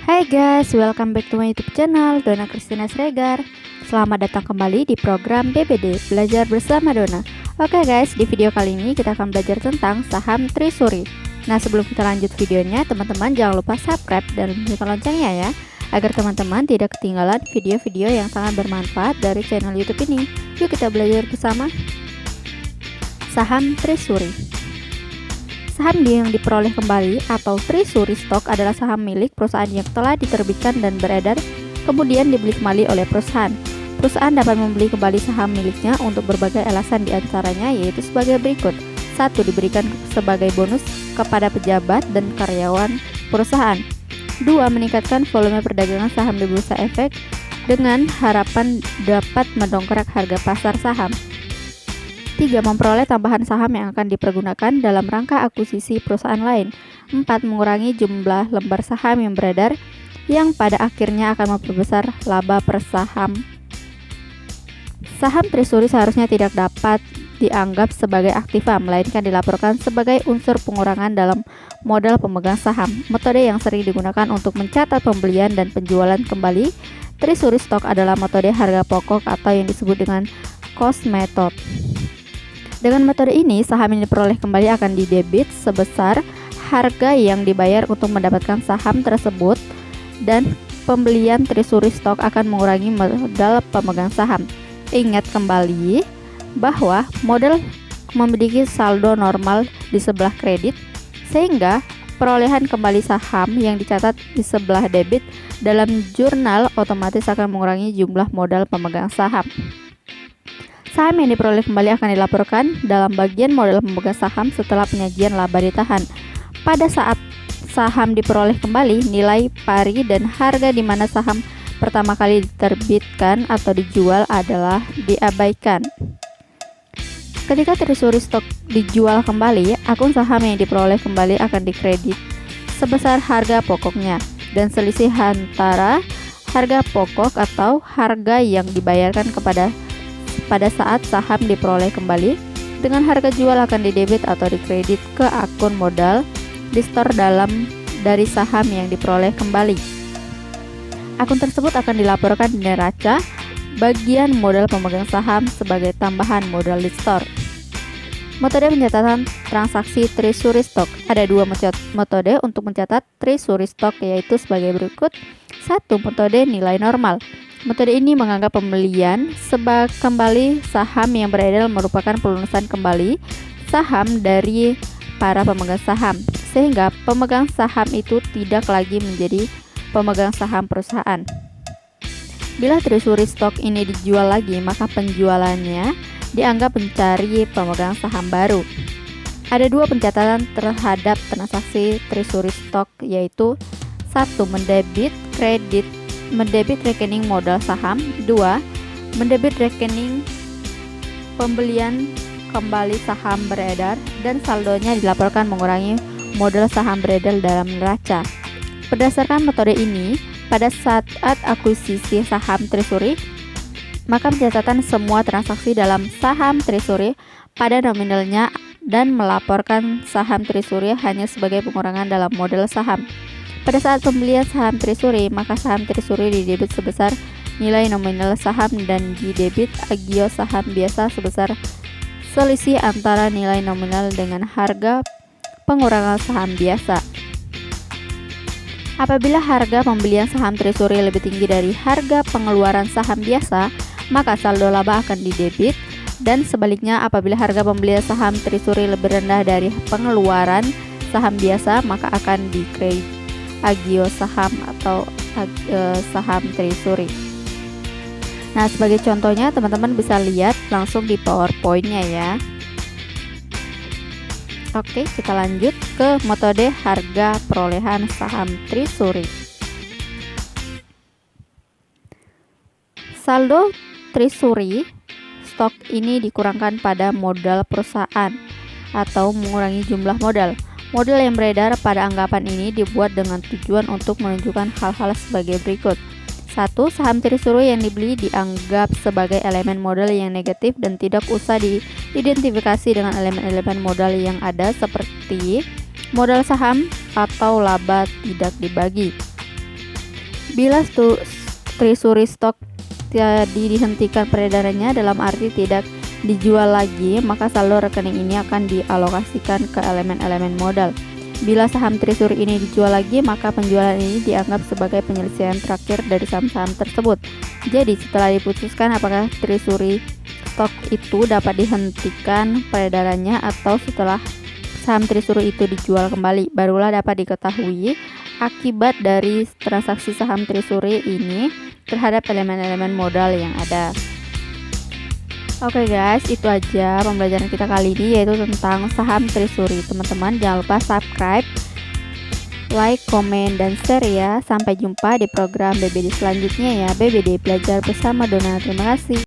Hai guys, welcome back to my YouTube channel Donna Christina Sregar. Selamat datang kembali di program BBD Belajar Bersama Donna. Oke guys, di video kali ini kita akan belajar tentang saham Trisuri. Nah, sebelum kita lanjut videonya, teman-teman jangan lupa subscribe dan bunyikan loncengnya ya, agar teman-teman tidak ketinggalan video-video yang sangat bermanfaat dari channel YouTube ini. Yuk kita belajar bersama. Saham Trisuri. Saham yang diperoleh kembali atau Trisuri Stock adalah saham milik perusahaan yang telah diterbitkan dan beredar, kemudian dibeli kembali oleh perusahaan. Perusahaan dapat membeli kembali saham miliknya untuk berbagai alasan, diantaranya yaitu sebagai berikut. 1. Diberikan sebagai bonus kepada pejabat dan karyawan perusahaan. 2. Meningkatkan volume perdagangan saham di Bursa Efek dengan harapan dapat mendongkrak harga pasar saham. 3. Memperoleh tambahan saham yang akan dipergunakan dalam rangka akuisisi perusahaan lain. 4. Mengurangi jumlah lembar saham yang beredar yang pada akhirnya akan memperbesar laba per saham. Saham Trisuri seharusnya tidak dapat dianggap sebagai aktiva, melainkan dilaporkan sebagai unsur pengurangan dalam modal pemegang saham. Metode yang sering digunakan untuk mencatat pembelian dan penjualan kembali Trisuri Stock adalah metode harga pokok atau yang disebut dengan cost method. Dengan metode ini, saham yang diperoleh kembali akan didebit sebesar harga yang dibayar untuk mendapatkan saham tersebut, dan pembelian Trisuri Stock akan mengurangi modal pemegang saham. Ingat kembali bahwa modal memiliki saldo normal di sebelah kredit, sehingga perolehan kembali saham yang dicatat di sebelah debit dalam jurnal otomatis akan mengurangi jumlah modal pemegang saham. Saham yang diperoleh kembali akan dilaporkan dalam bagian modal pemegang saham setelah penyajian laba ditahan. Pada saat saham diperoleh kembali, nilai pari dan harga di mana saham pertama kali diterbitkan atau dijual adalah diabaikan. Ketika Trisuri Stock dijual kembali, akun saham yang diperoleh kembali akan dikredit sebesar harga pokoknya, dan selisih antara harga pokok atau harga yang dibayarkan pada saat saham diperoleh kembali dengan harga jual akan didebit atau dikredit ke akun modal di store dari saham yang diperoleh kembali. Akun tersebut akan dilaporkan di neraca bagian modal pemegang saham sebagai tambahan modal di store. Metode pencatatan transaksi Trisuri Stock. Ada dua metode untuk mencatat Trisuri Stock, yaitu sebagai berikut. 1. Metode nilai normal. Metode ini menganggap pembelian kembali saham yang beredar merupakan pelunasan kembali saham dari para pemegang saham, sehingga pemegang saham itu tidak lagi menjadi pemegang saham perusahaan. Bila Trisuri Stock ini dijual lagi, maka penjualannya dianggap mencari pemegang saham baru. Ada dua pencatatan terhadap transaksi Trisuri Stock, yaitu 1. Mendebit rekening modal saham. 2. Mendebit rekening pembelian kembali saham beredar, dan saldonya dilaporkan mengurangi modal saham beredar dalam neraca. Berdasarkan metode ini, pada saat akuisisi saham Trisuri, maka pencatatan semua transaksi dalam saham Trisuri pada nominalnya dan melaporkan saham Trisuri hanya sebagai pengurangan dalam modal saham. Pada saat pembelian saham Trisuri, maka saham Trisuri didebit sebesar nilai nominal saham dan didebit agio saham biasa sebesar selisih antara nilai nominal dengan harga pengurangan saham biasa. Apabila harga pembelian saham Trisuri lebih tinggi dari harga pengeluaran saham biasa, maka saldo laba akan didebit, dan sebaliknya apabila harga pembelian saham Trisuri lebih rendah dari pengeluaran saham biasa, maka akan dikredit agio saham atau saham Trisuri. Nah, sebagai contohnya teman-teman bisa lihat langsung di PowerPoint-nya ya. Oke, kita lanjut ke metode harga perolehan saham Trisuri. Saldo Trisuri Stock ini dikurangkan pada modal perusahaan atau mengurangi jumlah modal. Modal yang beredar pada anggapan ini dibuat dengan tujuan untuk menunjukkan hal-hal sebagai berikut. 1. Saham Trisuri yang dibeli dianggap sebagai elemen modal yang negatif dan tidak usah diidentifikasi dengan elemen-elemen modal yang ada seperti modal saham atau laba tidak dibagi. Bila treasury stock jadi dihentikan peredarannya dalam arti tidak dijual lagi, maka saldo rekening ini akan dialokasikan ke elemen-elemen modal. Bila saham treasury ini dijual lagi, maka penjualan ini dianggap sebagai penyelesaian terakhir dari saham-saham tersebut. Jadi setelah diputuskan apakah treasury stock itu dapat dihentikan peredarannya atau setelah saham treasury itu dijual kembali, barulah dapat diketahui akibat dari transaksi saham treasury ini terhadap elemen-elemen modal yang ada. Oke guys, itu aja pembelajaran kita kali ini, yaitu tentang saham treasury. Teman-teman jangan lupa subscribe, like, komen, dan share ya. Sampai jumpa di program BBD selanjutnya ya. BBD Belajar Bersama Dona. Terima kasih.